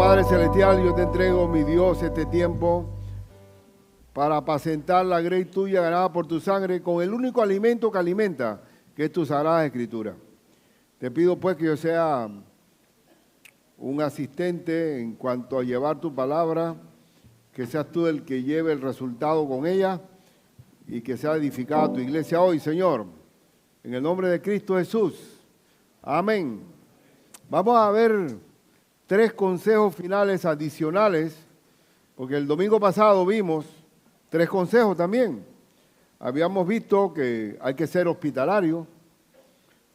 Padre Celestial, yo te entrego, mi Dios, este tiempo para apacentar la grey tuya ganada por tu sangre con el único alimento que alimenta, que es tu Sagrada Escritura. Te pido pues que yo sea un asistente en cuanto a llevar tu palabra, que seas tú el que lleve el resultado con ella y que sea edificada tu iglesia hoy, Señor, en el nombre de Cristo Jesús. Amén. Vamos a ver 3 consejos finales adicionales, porque el domingo pasado vimos 3 consejos también. Habíamos visto que hay que ser hospitalario.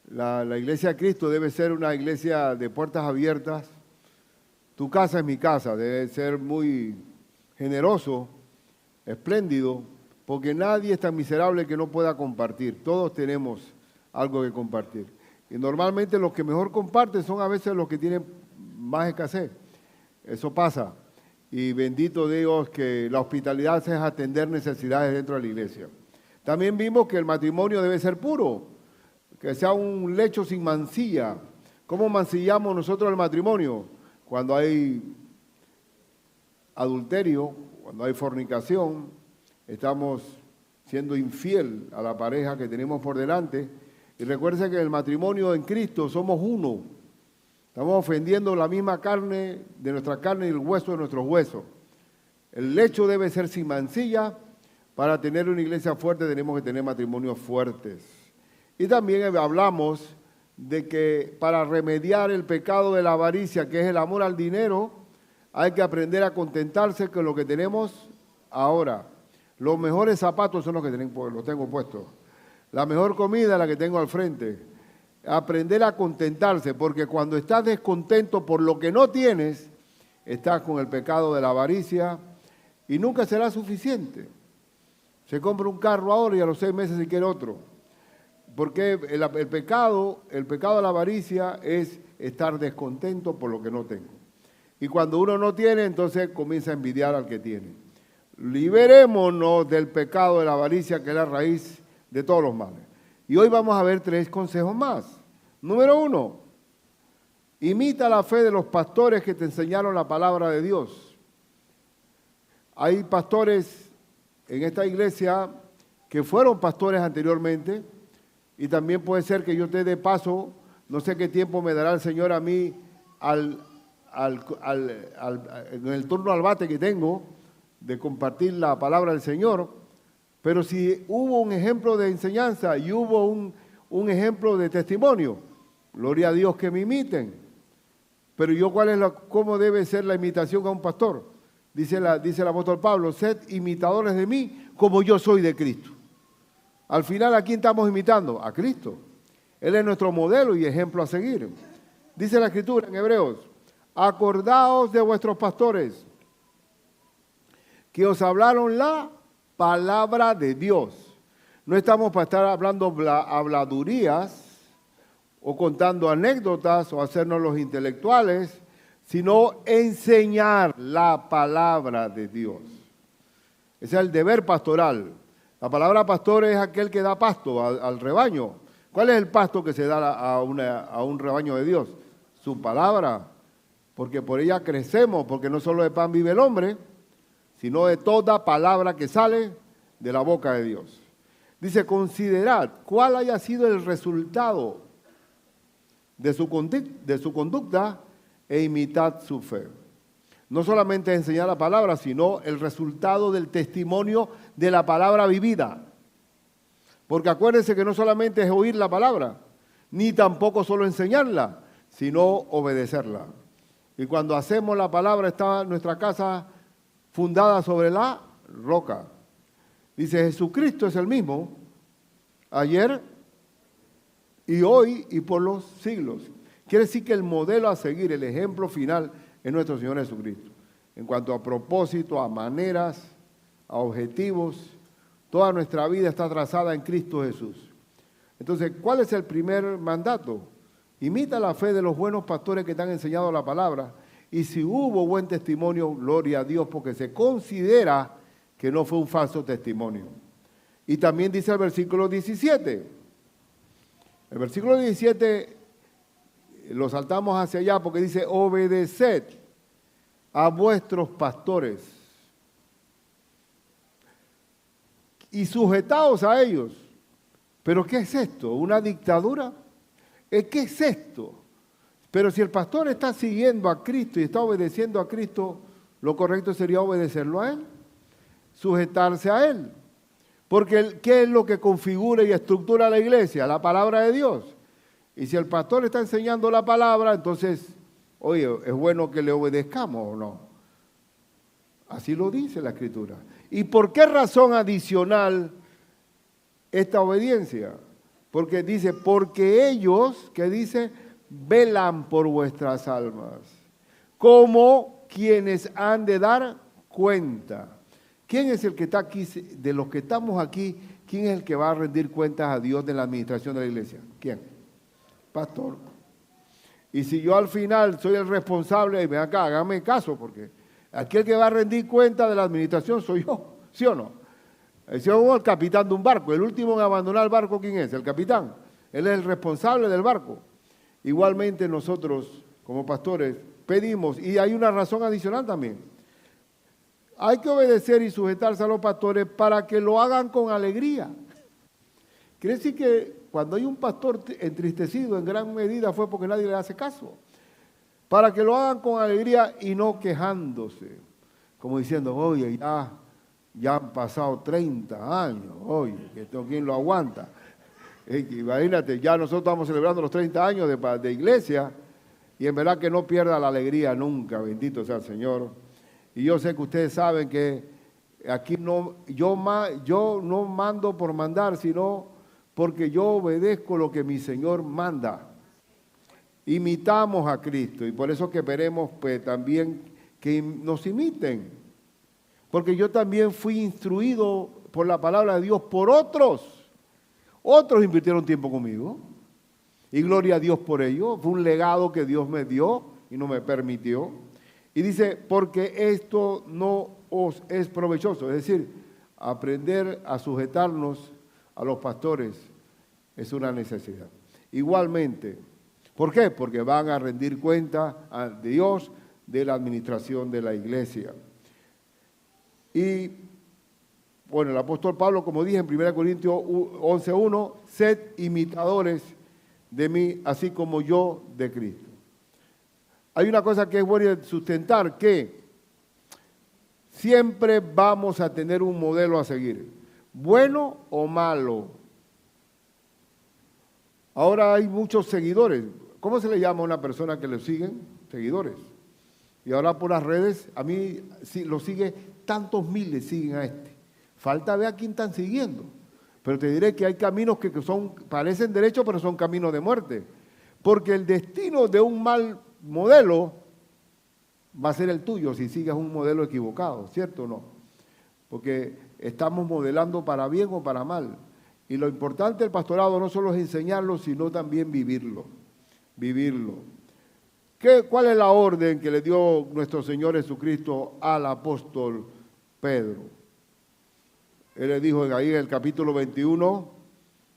La iglesia de Cristo debe ser una iglesia de puertas abiertas. Tu casa es mi casa, debe ser muy generoso, espléndido, porque nadie es tan miserable que no pueda compartir. Todos tenemos algo que compartir. Y normalmente los que mejor comparten son a veces los que tienen más escasez. Eso pasa. Y bendito Dios que la hospitalidad es atender necesidades dentro de la iglesia. También vimos que el matrimonio debe ser puro, que sea un lecho sin mancilla. ¿Cómo mancillamos nosotros el matrimonio? Cuando hay adulterio, cuando hay fornicación, estamos siendo infiel a la pareja que tenemos por delante. Y recuerden que en el matrimonio en Cristo somos uno. Estamos ofendiendo la misma carne de nuestra carne y el hueso de nuestros huesos. El lecho debe ser sin mancilla. Para tener una iglesia fuerte tenemos que tener matrimonios fuertes. Y también hablamos de que para remediar el pecado de la avaricia, que es el amor al dinero, hay que aprender a contentarse con lo que tenemos ahora. Los mejores zapatos son los que tengo puestos. La mejor comida es la que tengo al frente. Aprender a contentarse, porque cuando estás descontento por lo que no tienes, estás con el pecado de la avaricia y nunca será suficiente. Se compra un carro ahora y a los 6 meses se quiere otro. Porque el pecado de la avaricia es estar descontento por lo que no tengo. Y cuando uno no tiene, entonces comienza a envidiar al que tiene. Liberémonos del pecado de la avaricia, que es la raíz de todos los males. Y hoy vamos a ver 3 consejos más. Número 1, imita la fe de los pastores que te enseñaron la palabra de Dios. Hay pastores en esta iglesia que fueron pastores anteriormente, y también puede ser que yo te dé paso, no sé qué tiempo me dará el Señor a mí en el turno al bate que tengo de compartir la palabra del Señor. Pero si hubo un ejemplo de enseñanza y hubo un ejemplo de testimonio, gloria a Dios que me imiten. Pero yo, ¿cómo debe ser la imitación a un pastor? Dice el apóstol Pablo, sed imitadores de mí como yo soy de Cristo. Al final, ¿a quién estamos imitando? A Cristo. Él es nuestro modelo y ejemplo a seguir. Dice la Escritura en Hebreos, acordaos de vuestros pastores que os hablaron la palabra de Dios. No estamos para estar hablando habladurías o contando anécdotas o hacernos los intelectuales, sino enseñar la palabra de Dios. Ese es el deber pastoral. La palabra pastor es aquel que da pasto al rebaño. ¿Cuál es el pasto que se da a un rebaño de Dios? Su palabra, porque por ella crecemos, porque no solo de pan vive el hombre, sino de toda palabra que sale de la boca de Dios. Dice, considerad cuál haya sido el resultado de su conducta e imitad su fe. No solamente enseñar la palabra, sino el resultado del testimonio de la palabra vivida. Porque acuérdense que no solamente es oír la palabra, ni tampoco solo enseñarla, sino obedecerla. Y cuando hacemos la palabra, está nuestra casa fundada sobre la roca. Dice, Jesucristo es el mismo, ayer y hoy y por los siglos. Quiere decir que el modelo a seguir, el ejemplo final, es nuestro Señor Jesucristo. En cuanto a propósito, a maneras, a objetivos, toda nuestra vida está trazada en Cristo Jesús. Entonces, ¿cuál es el primer mandato? Imita la fe de los buenos pastores que te han enseñado la palabra. Y si hubo buen testimonio, gloria a Dios, porque se considera que no fue un falso testimonio. Y también dice el versículo 17. El versículo 17 lo saltamos hacia allá porque dice, obedeced a vuestros pastores y sujetaos a ellos. ¿Pero qué es esto? ¿Una dictadura? ¿Qué es esto? Pero si el pastor está siguiendo a Cristo y está obedeciendo a Cristo, lo correcto sería obedecerlo a Él, sujetarse a Él. Porque ¿qué es lo que configura y estructura la iglesia? La palabra de Dios. Y si el pastor está enseñando la palabra, entonces, oye, ¿es bueno que le obedezcamos o no? Así lo dice la Escritura. ¿Y por qué razón adicional esta obediencia? Porque dice, porque ellos, que dice, velan por vuestras almas, como quienes han de dar cuenta. ¿Quién es el que está aquí, de los que estamos aquí, quién es el que va a rendir cuentas a Dios de la administración de la iglesia? ¿Quién? Pastor. Y si yo al final soy el responsable, ven acá, hágame caso, porque aquí el que va a rendir cuenta de la administración soy yo, ¿sí o no? Es el capitán de un barco, el último en abandonar el barco, ¿quién es? El capitán. Él es el responsable del barco. Igualmente nosotros, como pastores, pedimos, y hay una razón adicional también. Hay que obedecer y sujetarse a los pastores para que lo hagan con alegría. Quiere decir que cuando hay un pastor entristecido, en gran medida fue porque nadie le hace caso. Para que lo hagan con alegría y no quejándose. Como diciendo, oye, ya han pasado 30 años, oye, que esto quién lo aguanta. Imagínate, ya nosotros estamos celebrando los 30 años de iglesia y en verdad que no pierda la alegría nunca, bendito sea el Señor. Y yo sé que ustedes saben que aquí yo no mando por mandar, sino porque yo obedezco lo que mi Señor manda. Imitamos a Cristo y por eso que queremos pues, también que nos imiten. Porque yo también fui instruido por la palabra de Dios por otros. Otros invirtieron tiempo conmigo. Y gloria a Dios por ello. Fue un legado que Dios me dio y no me permitió. Y dice, porque esto no os es provechoso. Es decir, aprender a sujetarnos a los pastores es una necesidad. Igualmente, ¿por qué? Porque van a rendir cuenta a Dios de la administración de la iglesia. Y, bueno, el apóstol Pablo, como dije en 1 Corintios 11:1, sed imitadores de mí, así como yo de Cristo. Hay una cosa que es buena sustentar, que siempre vamos a tener un modelo a seguir, bueno o malo. Ahora hay muchos seguidores. ¿Cómo se le llama a una persona que le siguen? Seguidores. Y ahora por las redes, a mí lo sigue, tantos miles siguen a este. Falta ver a quién están siguiendo. Pero te diré que hay caminos que parecen derechos, pero son caminos de muerte. Porque el destino de un mal modelo va a ser el tuyo si sigues un modelo equivocado, ¿cierto o no? Porque estamos modelando para bien o para mal. Y lo importante del pastorado no solo es enseñarlo, sino también vivirlo. Vivirlo. ¿Cuál es la orden que le dio nuestro Señor Jesucristo al apóstol Pedro? Él le dijo ahí en el capítulo 21,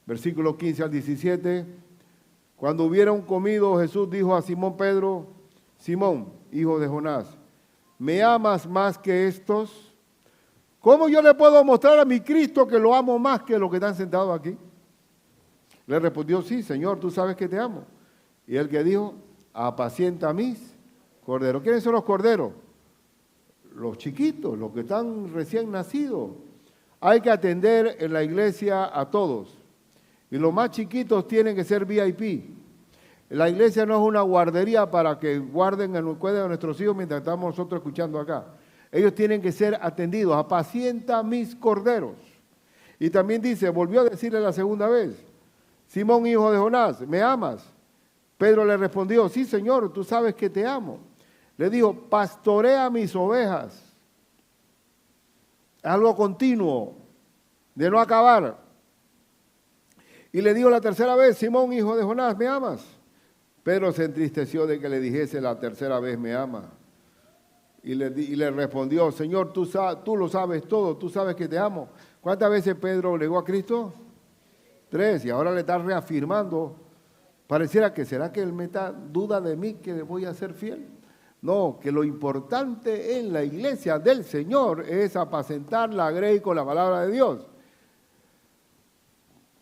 versículos 15 al 17, cuando hubieron comido, Jesús dijo a Simón Pedro, Simón, hijo de Jonás, ¿me amas más que estos? ¿Cómo yo le puedo mostrar a mi Cristo que lo amo más que los que están sentados aquí? Le respondió, sí, Señor, tú sabes que te amo. Y él que dijo, apacienta mis corderos. ¿Quiénes son los corderos? Los chiquitos, los que están recién nacidos. Hay que atender en la iglesia a todos. Y los más chiquitos tienen que ser VIP. La iglesia no es una guardería para que guarden en el cuello de nuestros hijos mientras estamos nosotros escuchando acá. Ellos tienen que ser atendidos. Apacienta mis corderos. Y también dice, volvió a decirle la segunda vez, Simón, hijo de Jonás, ¿me amas? Pedro le respondió, sí, Señor, tú sabes que te amo. Le dijo, pastorea mis ovejas. Es algo continuo, de no acabar. Y le dijo la tercera vez, Simón, hijo de Jonás, ¿me amas? Pedro se entristeció de que le dijese la tercera vez, ¿me ama? Y le respondió, Señor, tú lo sabes todo, tú sabes que te amo. ¿Cuántas veces Pedro negó a Cristo? 3, y ahora le está reafirmando. Pareciera que, ¿será que él me da duda de mí que le voy a ser fiel? No, que lo importante en la iglesia del Señor es apacentar la grey con la palabra de Dios.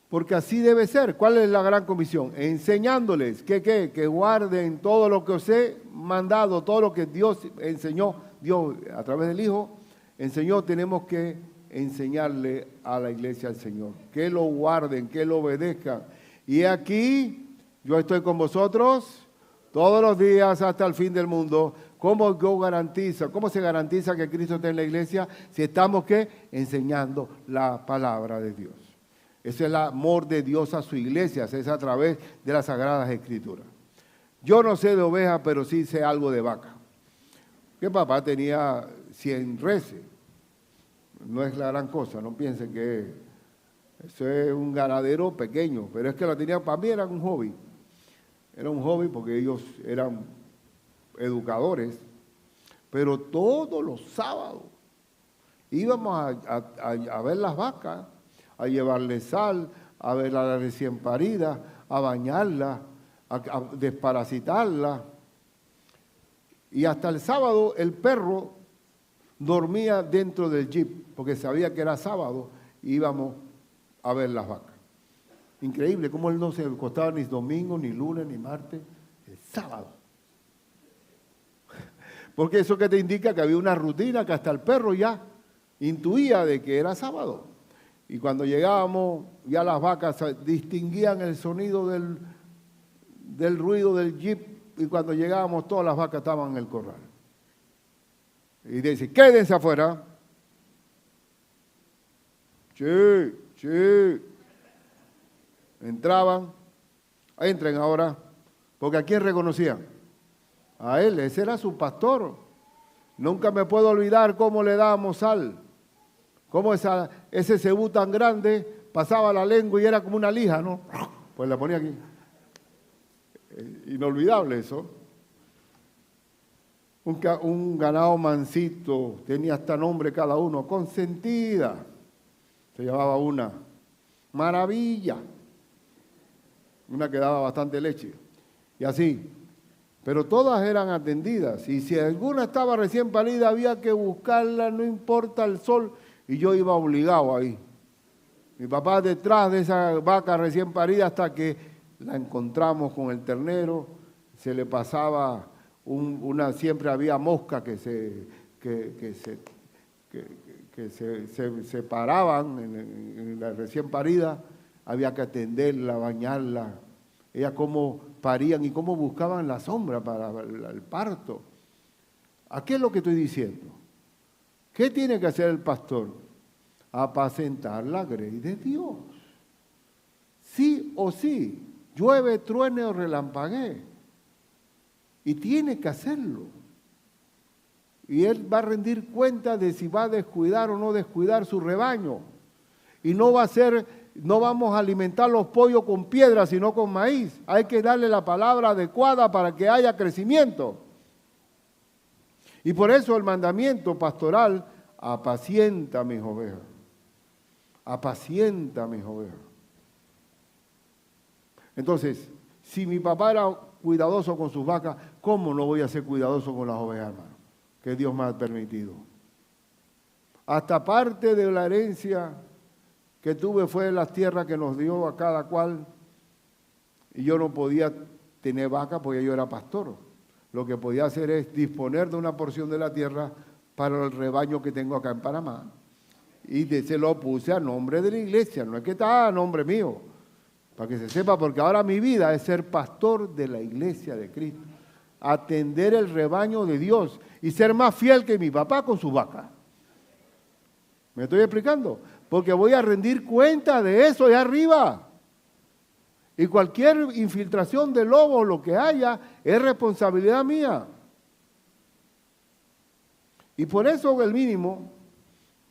Porque así debe ser. ¿Cuál es la gran comisión? Enseñándoles que guarden todo lo que os he mandado, todo lo que Dios enseñó, Dios a través del Hijo enseñó, tenemos que enseñarle a la iglesia del Señor. Que lo guarden, que lo obedezcan. Y aquí yo estoy con vosotros todos los días hasta el fin del mundo. ¿Cómo se garantiza que Cristo está en la iglesia? Si estamos, ¿qué? Enseñando la palabra de Dios. Ese es el amor de Dios a su iglesia, es a través de las Sagradas Escrituras. Yo no sé de ovejas, pero sí sé algo de vaca. Que papá tenía 100 reses. No es la gran cosa, no piensen que eso es un ganadero pequeño, pero es que lo tenía, para mí era un hobby. Era un hobby porque ellos eran educadores, pero todos los sábados íbamos a ver las vacas, a llevarle sal, a ver a la recién parida, a bañarla, a desparasitarla. Y hasta el sábado el perro dormía dentro del jeep, porque sabía que era sábado, y íbamos a ver las vacas. Increíble cómo él no se acostaba ni domingo, ni lunes, ni martes, el sábado. Porque eso que te indica que había una rutina que hasta el perro ya intuía de que era sábado. Y cuando llegábamos, ya las vacas distinguían el sonido del ruido del jeep, y cuando llegábamos todas las vacas estaban en el corral. Y dice, quédense afuera. Sí. Entraban, entren ahora, porque ¿a quién reconocían? A él, ese era su pastor. Nunca me puedo olvidar cómo le dábamos sal, cómo ese cebú tan grande pasaba la lengua y era como una lija, ¿no? Pues la ponía aquí. Inolvidable eso. Un ganado mansito, tenía hasta nombre cada uno, Consentida, se llamaba una, Maravilla, una que daba bastante leche, y así. Pero todas eran atendidas, y si alguna estaba recién parida había que buscarla, no importa el sol, y yo iba obligado ahí. Mi papá detrás de esa vaca recién parida hasta que la encontramos con el ternero, se le pasaba siempre había mosca que se paraban en la recién parida, había que atenderla, bañarla. Ellas cómo parían y cómo buscaban la sombra para el parto. ¿A qué es lo que estoy diciendo? ¿Qué tiene que hacer el pastor? Apacentar la grey de Dios. Sí o sí, llueve, truene o relampaguee. Y tiene que hacerlo. Y él va a rendir cuenta de si va a descuidar o no descuidar su rebaño. Y no vamos a alimentar los pollos con piedras, sino con maíz. Hay que darle la palabra adecuada para que haya crecimiento. Y por eso el mandamiento pastoral, apacienta mis ovejas. Apacienta mis ovejas. Entonces, si mi papá era cuidadoso con sus vacas, ¿cómo no voy a ser cuidadoso con las ovejas, hermano? Que Dios me ha permitido. Hasta parte de la herencia que tuve fue las tierras que nos dio a cada cual, y yo no podía tener vacas porque yo era pastor. Lo que podía hacer es disponer de una porción de la tierra para el rebaño que tengo acá en Panamá. Y se lo puse a nombre de la iglesia, no es que está a nombre mío, para que se sepa, porque ahora mi vida es ser pastor de la iglesia de Cristo, atender el rebaño de Dios y ser más fiel que mi papá con su vaca. ¿Me estoy explicando? Porque voy a rendir cuenta de eso allá arriba. Y cualquier infiltración de lobo o lo que haya es responsabilidad mía. Y por eso el mínimo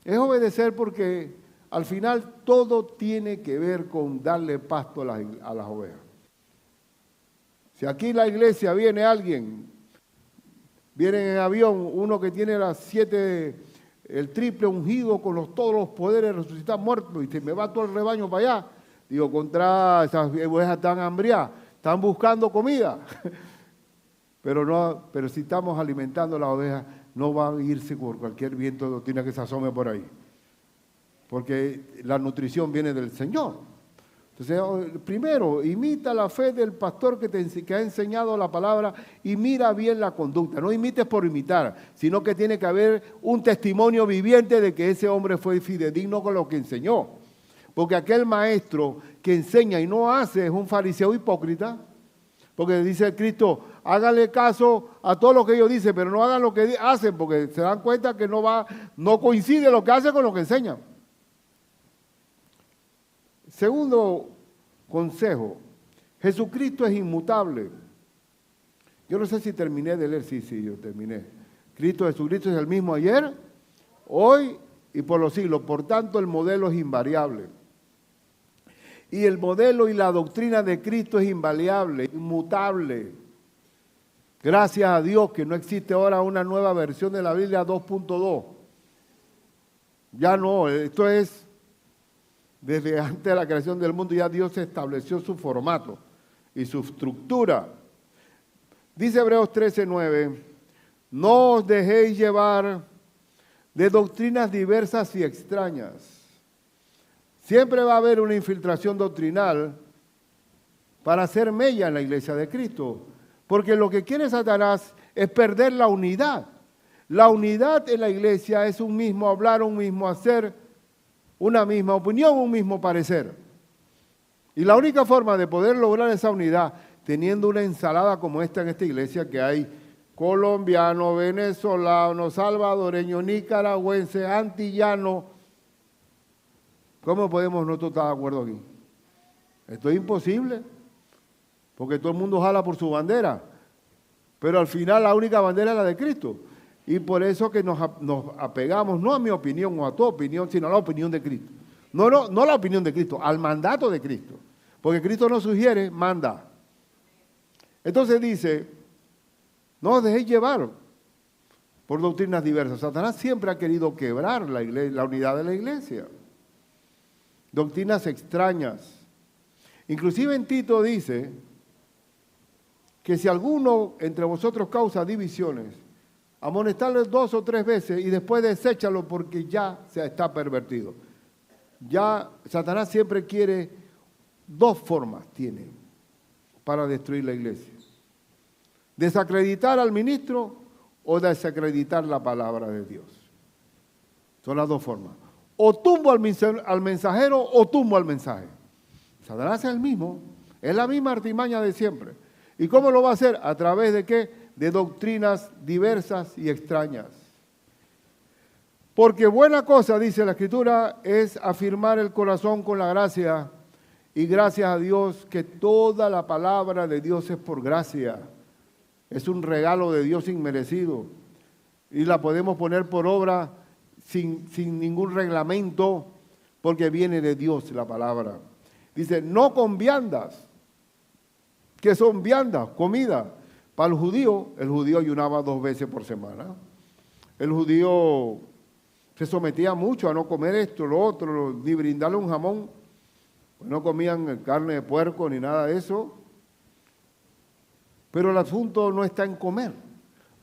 es obedecer, porque al final todo tiene que ver con darle pasto a las ovejas. Si aquí la iglesia viene alguien, viene en avión, uno que tiene el triple ungido con todos los poderes de resucitar muertos, y se me va todo el rebaño para allá, digo, contra esas ovejas están hambriadas, están buscando comida. pero si estamos alimentando a las ovejas, no va a irse por cualquier viento de doctrina que se asome por ahí. Porque la nutrición viene del Señor. Entonces, primero, imita la fe del pastor que ha enseñado la palabra y mira bien la conducta. No imites por imitar, sino que tiene que haber un testimonio viviente de que ese hombre fue fidedigno con lo que enseñó. Porque aquel maestro que enseña y no hace es un fariseo hipócrita. Porque dice Cristo, háganle caso a todo lo que ellos dicen, pero no hagan lo que hacen, porque se dan cuenta que no coincide lo que hacen con lo que enseñan. Segundo consejo, Jesucristo es inmutable. Yo no sé si terminé de leer, sí, yo terminé. Jesucristo es el mismo ayer, hoy y por los siglos. Por tanto, el modelo es invariable. Y el modelo y la doctrina de Cristo es invariable, inmutable. Gracias a Dios que no existe ahora una nueva versión de la Biblia 2.2. Ya no, esto es desde antes de la creación del mundo, ya Dios estableció su formato y su estructura. Dice Hebreos 13:9, no os dejéis llevar de doctrinas diversas y extrañas. Siempre va a haber una infiltración doctrinal para hacer mella en la iglesia de Cristo, porque lo que quiere Satanás es perder la unidad. La unidad en la iglesia es un mismo hablar, un mismo hacer, una misma opinión, un mismo parecer. Y la única forma de poder lograr esa unidad, teniendo una ensalada como esta en esta iglesia, que hay colombiano, venezolano, salvadoreño, nicaragüense, antillano, ¿cómo podemos nosotros estar de acuerdo aquí? Esto es imposible, porque todo el mundo jala por su bandera, pero al final la única bandera es la de Cristo. Y por eso que nos apegamos no a mi opinión o a tu opinión, sino a la opinión de Cristo. No la opinión de Cristo, al mandato de Cristo. Porque Cristo nos sugiere, manda. Entonces dice, no os dejéis llevar por doctrinas diversas. Satanás siempre ha querido quebrar la unidad de la iglesia. Doctrinas extrañas. Inclusive en Tito dice que si alguno entre vosotros causa divisiones, amonestarle 2 o 3 veces y después deséchalo porque ya se está pervertido. Ya Satanás siempre quiere 2 formas, tiene para destruir la iglesia. Desacreditar al ministro o desacreditar la palabra de Dios. Son las 2 formas. O tumbo al mensajero o tumbo al mensaje. Satanás es el mismo, es la misma artimaña de siempre. ¿Y cómo lo va a hacer? ¿A través de qué? De doctrinas diversas y extrañas. Porque buena cosa, dice la Escritura, es afirmar el corazón con la gracia, y gracias a Dios que toda la palabra de Dios es por gracia. Es un regalo de Dios inmerecido, y la podemos poner por obra sin ningún reglamento, porque viene de Dios la palabra. Dice, no con viandas. ¿Qué son viandas? Comida. Para el judío ayunaba 2 veces por semana. El judío se sometía mucho a no comer esto, lo otro, ni brindarle un jamón. Pues no comían carne de puerco ni nada de eso. Pero el asunto no está en comer,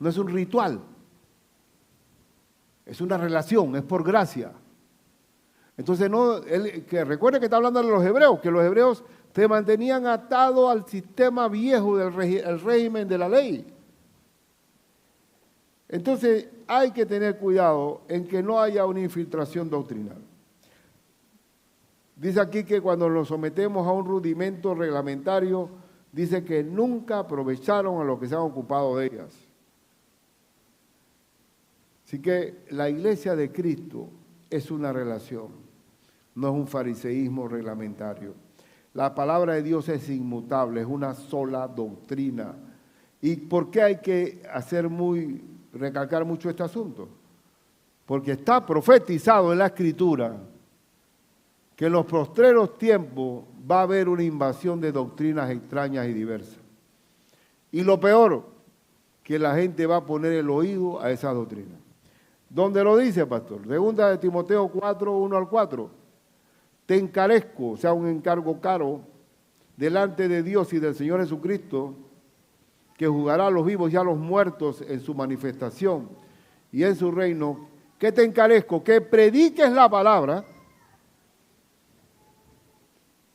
no es un ritual. Es una relación, es por gracia. Entonces, recuerde que está hablando de los hebreos, que los hebreos se mantenían atados al sistema viejo del régimen de la ley. Entonces, hay que tener cuidado en que no haya una infiltración doctrinal. Dice aquí que cuando nos sometemos a un rudimento reglamentario, dice que nunca aprovecharon a los que se han ocupado de ellas. Así que la iglesia de Cristo es una relación, no es un fariseísmo reglamentario. La palabra de Dios es inmutable, es una sola doctrina. ¿Y por qué hay que recalcar mucho este asunto? Porque está profetizado en la Escritura que en los postreros tiempos va a haber una invasión de doctrinas extrañas y diversas. Y lo peor, que la gente va a poner el oído a esas doctrinas. ¿Dónde lo dice, pastor? Segunda de Timoteo 4, 1 al 4. Te encarezco, o sea, un encargo caro, delante de Dios y del Señor Jesucristo, que juzgará a los vivos y a los muertos en su manifestación y en su reino, que te encarezco, que prediques la palabra,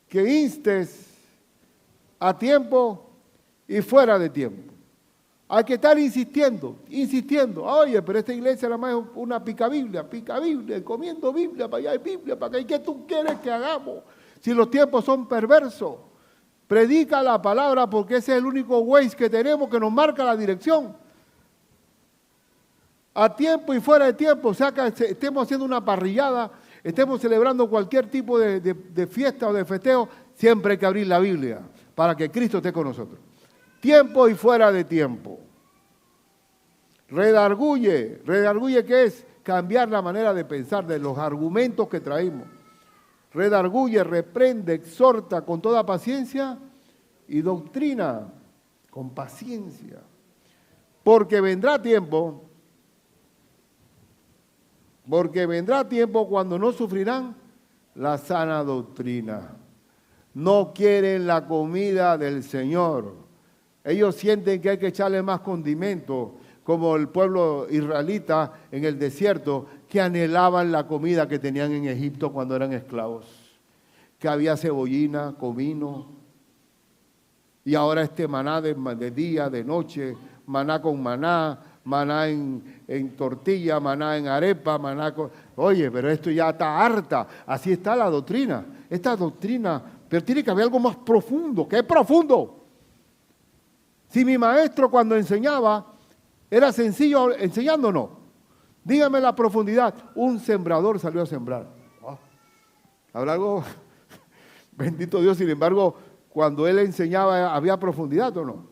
que instes a tiempo y fuera de tiempo. Hay que estar insistiendo. Oye, pero esta iglesia nada más es una pica Biblia, comiendo Biblia, para allá hay Biblia, para acá. ¿Y qué tú quieres que hagamos? Si los tiempos son perversos. Predica la palabra porque ese es el único Waze que tenemos que nos marca la dirección. A tiempo y fuera de tiempo, o sea que estemos haciendo una parrillada, estemos celebrando cualquier tipo de fiesta o de festejo, siempre hay que abrir la Biblia para que Cristo esté con nosotros. Tiempo y fuera de tiempo. Redarguye ¿qué es? Cambiar la manera de pensar de los argumentos que traímos. Redarguye, reprende, exhorta con toda paciencia y doctrina con paciencia. Porque vendrá tiempo cuando no sufrirán la sana doctrina. No quieren la comida del Señor. Ellos sienten que hay que echarle más condimento, como el pueblo israelita en el desierto, que anhelaban la comida que tenían en Egipto cuando eran esclavos. Que había cebollina, comino, y ahora este maná de día, de noche, maná con maná, maná en tortilla, maná en arepa, maná con... Oye, pero esto ya está harta. Así está la doctrina. Esta doctrina, pero tiene que haber algo más profundo. ¿Qué es profundo? Si mi maestro cuando enseñaba era sencillo enseñando, no. Dígame la profundidad. Un sembrador salió a sembrar. Oh, ¿habrá algo? Bendito Dios, sin embargo, cuando él enseñaba había profundidad o no.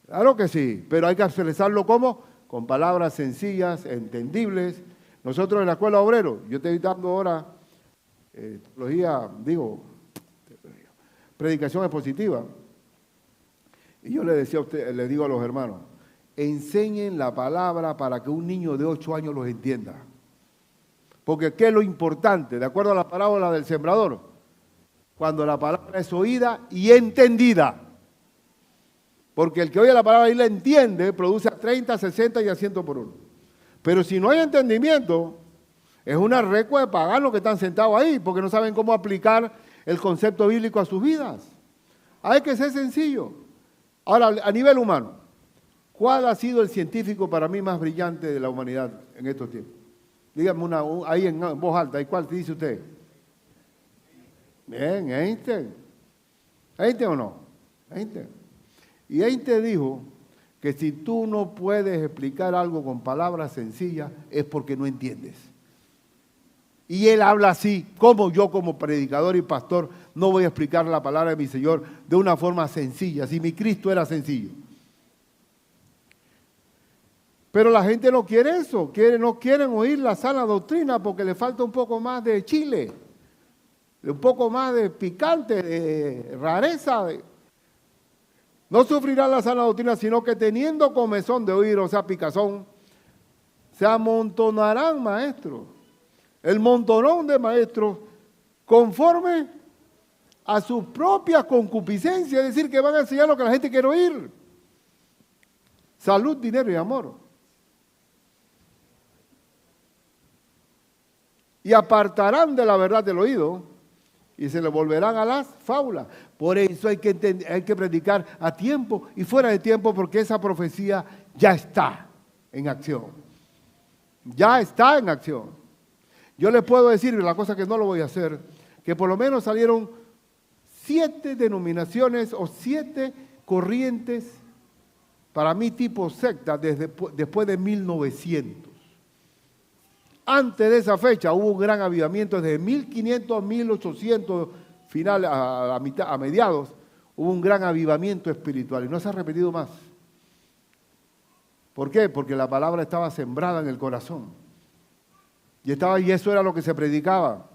Claro que sí, pero hay que expresarlo ¿cómo? Con palabras sencillas, entendibles. Nosotros en la escuela obrero, yo estoy dando ahora predicación expositiva. Y yo le decía a usted, le digo a los hermanos, enseñen la palabra para que un niño de 8 años los entienda. Porque ¿qué es lo importante? De acuerdo a la parábola del sembrador, cuando la palabra es oída y entendida. Porque el que oye la palabra y la entiende, produce a 30, 60 y a 100 por uno. Pero si no hay entendimiento, es una recua de paganos que están sentados ahí, porque no saben cómo aplicar el concepto bíblico a sus vidas. Hay que ser sencillo. Ahora, a nivel humano, ¿cuál ha sido el científico para mí más brillante de la humanidad en estos tiempos? Dígame ahí en voz alta, ¿y cuál dice usted? Bien, Einstein. ¿Einstein o no? Einstein. Y Einstein dijo que si tú no puedes explicar algo con palabras sencillas es porque no entiendes. Y él habla así, como yo como predicador y pastor no voy a explicar la palabra de mi Señor de una forma sencilla, si mi Cristo era sencillo. Pero la gente no quiere eso, no quieren oír la sana doctrina porque le falta un poco más de chile, un poco más de picante, de rareza. No sufrirán la sana doctrina, sino que teniendo comezón de oír, o sea, picazón, se amontonarán maestros. El montonón de maestros conforme a sus propias concupiscencias, es decir, que van a enseñar lo que la gente quiere oír. Salud, dinero y amor. Y apartarán de la verdad del oído y se le volverán a las fábulas. Por eso hay que predicar a tiempo y fuera de tiempo, porque esa profecía ya está en acción. Ya está en acción. Yo les puedo decir, la cosa que no lo voy a hacer, que por lo menos salieron 7 denominaciones o 7 corrientes, para mí tipo secta, después de 1900. Antes de esa fecha hubo un gran avivamiento, desde 1500 a 1800, final, a mediados, hubo un gran avivamiento espiritual y no se ha repetido más. ¿Por qué? Porque la palabra estaba sembrada en el corazón. Y eso era lo que se predicaba.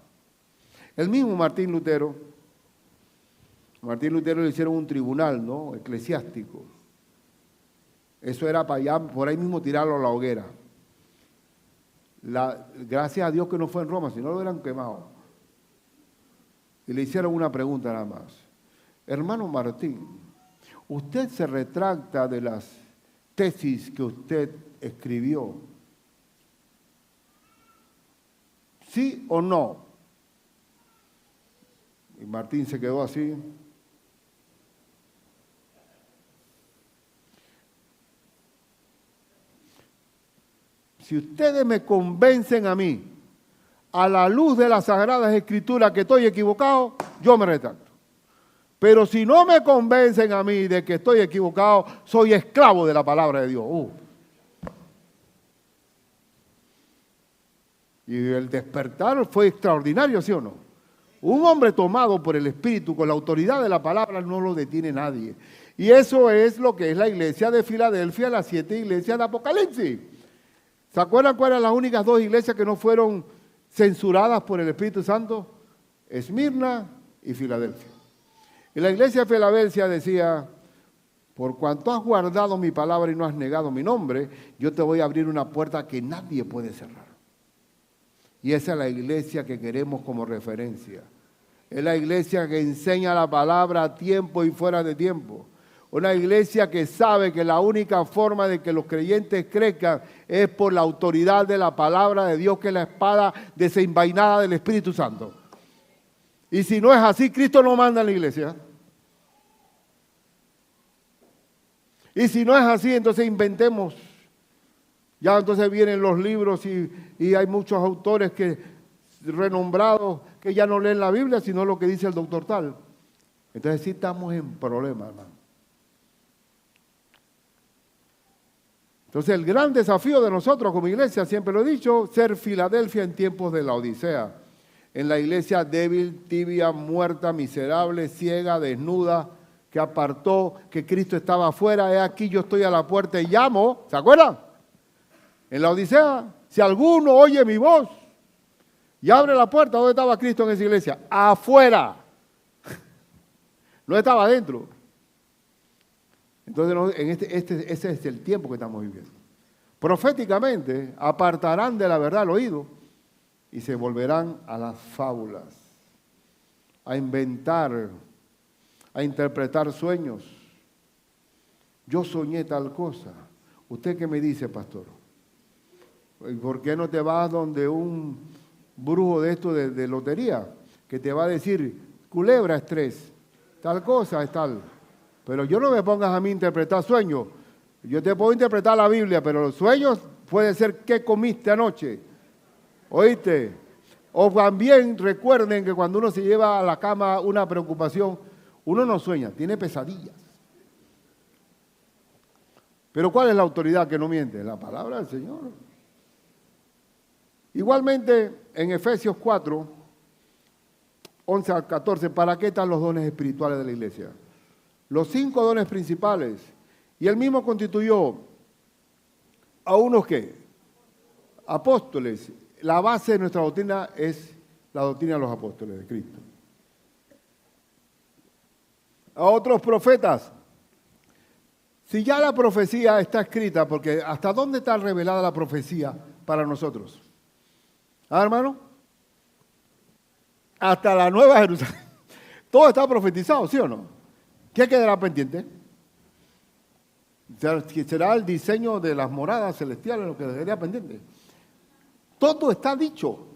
El mismo Martín Lutero le hicieron un tribunal, ¿no? Eclesiástico. Eso era para allá, por ahí mismo tirarlo a la hoguera. Gracias a Dios que no fue en Roma, si no lo hubieran quemado. Y le hicieron una pregunta nada más. Hermano Martín, usted se retracta de las tesis que usted escribió. ¿Sí o no? Y Martín se quedó así. Si ustedes me convencen a mí, a la luz de las Sagradas Escrituras, que estoy equivocado, yo me retracto. Pero si no me convencen a mí de que estoy equivocado, soy esclavo de la palabra de Dios. Y el despertar fue extraordinario, ¿sí o no? Un hombre tomado por el Espíritu con la autoridad de la palabra no lo detiene nadie. Y eso es lo que es la iglesia de Filadelfia, las 7 iglesias de Apocalipsis. ¿Se acuerdan cuáles eran las únicas 2 iglesias que no fueron censuradas por el Espíritu Santo? Esmirna y Filadelfia. Y la iglesia de Filadelfia decía: por cuanto has guardado mi palabra y no has negado mi nombre, yo te voy a abrir una puerta que nadie puede cerrar. Y esa es la iglesia que queremos como referencia. Es la iglesia que enseña la palabra a tiempo y fuera de tiempo. Una iglesia que sabe que la única forma de que los creyentes crezcan es por la autoridad de la palabra de Dios, que es la espada desenvainada del Espíritu Santo. Y si no es así, Cristo no manda en la iglesia. Y si no es así, entonces inventemos. Ya entonces vienen los libros y hay muchos autores renombrados que ya no leen la Biblia, sino lo que dice el doctor tal. Entonces sí estamos en problemas, hermano. Entonces el gran desafío de nosotros como iglesia, siempre lo he dicho, ser Filadelfia en tiempos de la Odisea. En la iglesia débil, tibia, muerta, miserable, ciega, desnuda, que apartó, que Cristo estaba afuera. He aquí, yo estoy a la puerta y llamo. ¿Se acuerdan? En la Odisea, si alguno oye mi voz y abre la puerta, ¿dónde estaba Cristo en esa iglesia? Afuera. No estaba adentro. Entonces, ese es el tiempo que estamos viviendo. Proféticamente, apartarán de la verdad el oído y se volverán a las fábulas, a inventar, a interpretar sueños. Yo soñé tal cosa. ¿Usted qué me dice, pastor? ¿Por qué no te vas donde un brujo de esto de lotería que te va a decir, culebra es 3, tal cosa es tal? Pero yo no me pongas a mí a interpretar sueños. Yo te puedo interpretar la Biblia, pero los sueños puede ser qué comiste anoche. ¿Oíste? O también recuerden que cuando uno se lleva a la cama una preocupación, uno no sueña, tiene pesadillas. Pero ¿cuál es la autoridad que no miente? La palabra del Señor. Igualmente, en Efesios 4, 11 al 14, ¿para qué están los dones espirituales de la iglesia? Los 5 dones principales. Y él mismo constituyó a unos que, apóstoles. La base de nuestra doctrina es la doctrina de los apóstoles de Cristo. A otros profetas. Si ya la profecía está escrita, porque ¿hasta dónde está revelada la profecía para nosotros? ¿Ah, hermano? Hasta la Nueva Jerusalén. Todo está profetizado, ¿sí o no? ¿Qué quedará pendiente? ¿Será el diseño de las moradas celestiales lo que quedaría pendiente? Todo está dicho.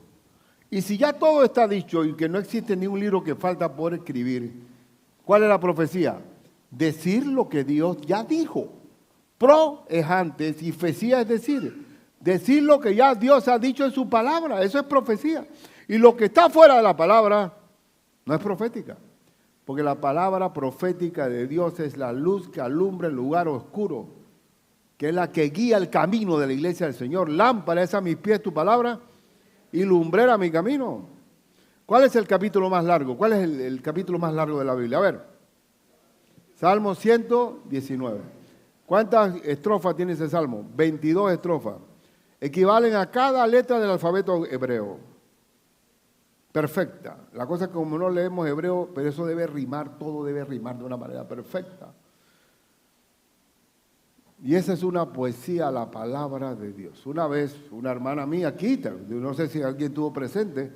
Y si ya todo está dicho y que no existe ni un libro que falta por escribir, ¿cuál es la profecía? Decir lo que Dios ya dijo. Pro es antes y fecía es decir lo que ya Dios ha dicho en su palabra. Eso es profecía. Y lo que está fuera de la palabra no es profética. Porque la palabra profética de Dios es la luz que alumbra el lugar oscuro, que es la que guía el camino de la iglesia del Señor. Lámpara es a mis pies tu palabra y lumbrera mi camino. ¿Cuál es el capítulo más largo? ¿Cuál es el capítulo más largo de la Biblia? A ver, Salmo 119. ¿Cuántas estrofas tiene ese salmo? 22 estrofas. Equivalen a cada letra del alfabeto hebreo. Perfecta. La cosa es que como no leemos hebreo, pero eso debe rimar, todo debe rimar de una manera perfecta. Y esa es una poesía a la palabra de Dios. Una vez, una hermana mía aquí, no sé si alguien estuvo presente,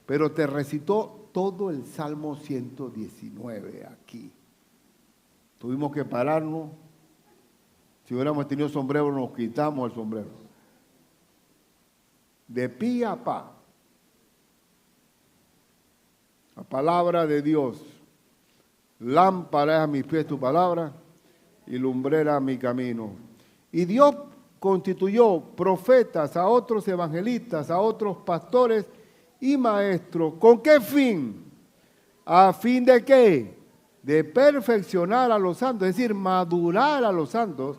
pero te recitó todo el Salmo 119 aquí. Tuvimos que pararnos. Si hubiéramos tenido sombrero, nos quitamos el sombrero. De pi a pa. La palabra de Dios. Lámpara es a mis pies tu palabra y lumbrera a mi camino. Y Dios constituyó profetas, a otros evangelistas, a otros pastores y maestros. ¿Con qué fin? ¿A fin de qué? De perfeccionar a los santos, es decir, madurar a los santos.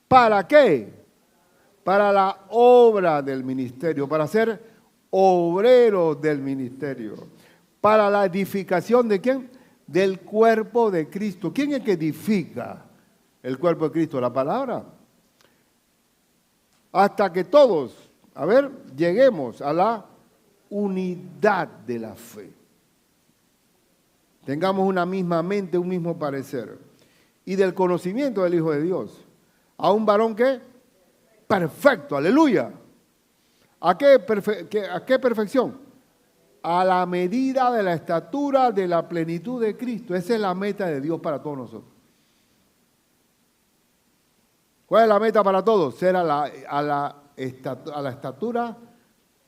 ¿Para qué? Para la obra del ministerio, para ser obreros del ministerio. Para la edificación ¿de quién? Del cuerpo de Cristo. ¿Quién es que edifica el cuerpo de Cristo? La palabra. Hasta que todos, lleguemos a la unidad de la fe. Tengamos una misma mente, un mismo parecer. Y del conocimiento del Hijo de Dios. A un varón que perfecto, aleluya. ¿A qué perfección? A la medida de la estatura de la plenitud de Cristo. Esa es la meta de Dios para todos nosotros. ¿Cuál es la meta para todos? Ser a la estatura,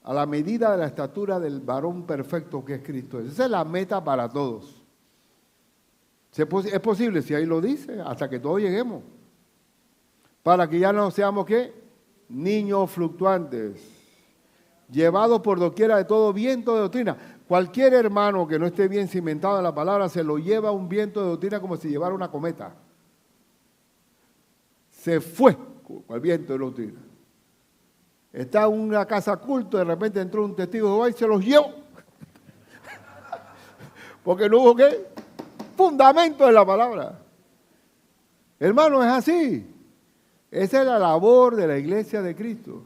a la medida de la estatura del varón perfecto que es Cristo. Esa es la meta para todos. Es posible, si ahí lo dice, hasta que todos lleguemos. Para que ya no seamos, ¿qué? Niños fluctuantes, llevados por doquiera de todo viento de doctrina. Cualquier hermano que no esté bien cimentado en la palabra se lo lleva un viento de doctrina como si llevara una cometa. Se fue con el viento de doctrina. Está en una casa culto, de repente entró un testigo de Jehová y se los llevó. Porque no hubo, ¿qué? Fundamento de la palabra. Hermano, es así. Esa es la labor de la iglesia de Cristo.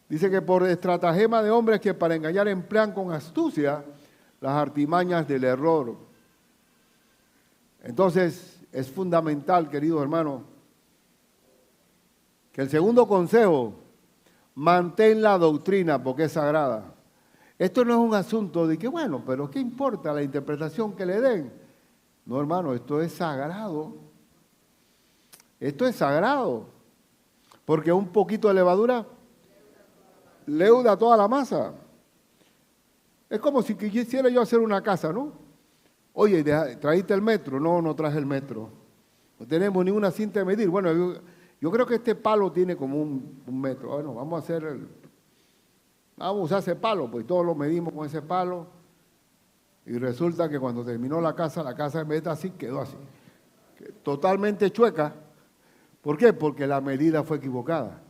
Dice que por estratagema de hombres que para engañar emplean con astucia las artimañas del error. Entonces, es fundamental, queridos hermanos, que el segundo consejo, mantén la doctrina porque es sagrada. Esto no es un asunto de que, bueno, pero ¿qué importa la interpretación que le den? No, hermano, esto es sagrado. Esto es sagrado, porque un poquito de levadura leuda toda la masa. Es como si quisiera yo hacer una casa, ¿no? Oye, ¿trajiste el metro? No, no traje el metro. No tenemos ninguna cinta de medir. Bueno, yo creo que este palo tiene como un metro. Bueno, vamos a usar ese palo, pues todos lo medimos con ese palo. Y resulta que cuando terminó la casa en vez de así, quedó así. Totalmente chueca. ¿Por qué? Porque la medida fue equivocada.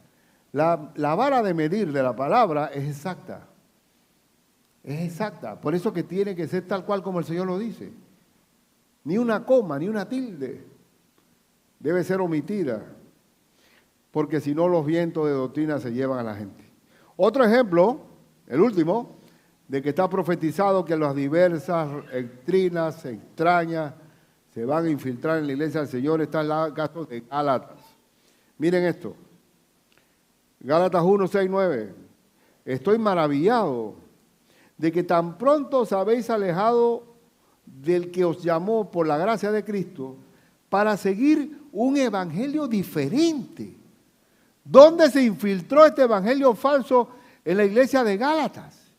La vara de medir de la palabra es exacta. Es exacta. Por eso que tiene que ser tal cual como el Señor lo dice. Ni una coma, ni una tilde debe ser omitida. Porque si no, los vientos de doctrina se llevan a la gente. Otro ejemplo, el último, de que está profetizado que las diversas doctrinas extrañas se van a infiltrar en la iglesia del Señor, está en el caso de Gálatas. Miren esto. Gálatas 1, 6, 9. Estoy maravillado de que tan pronto os habéis alejado del que os llamó por la gracia de Cristo para seguir un evangelio diferente. ¿Dónde se infiltró este evangelio falso? En la iglesia de Gálatas.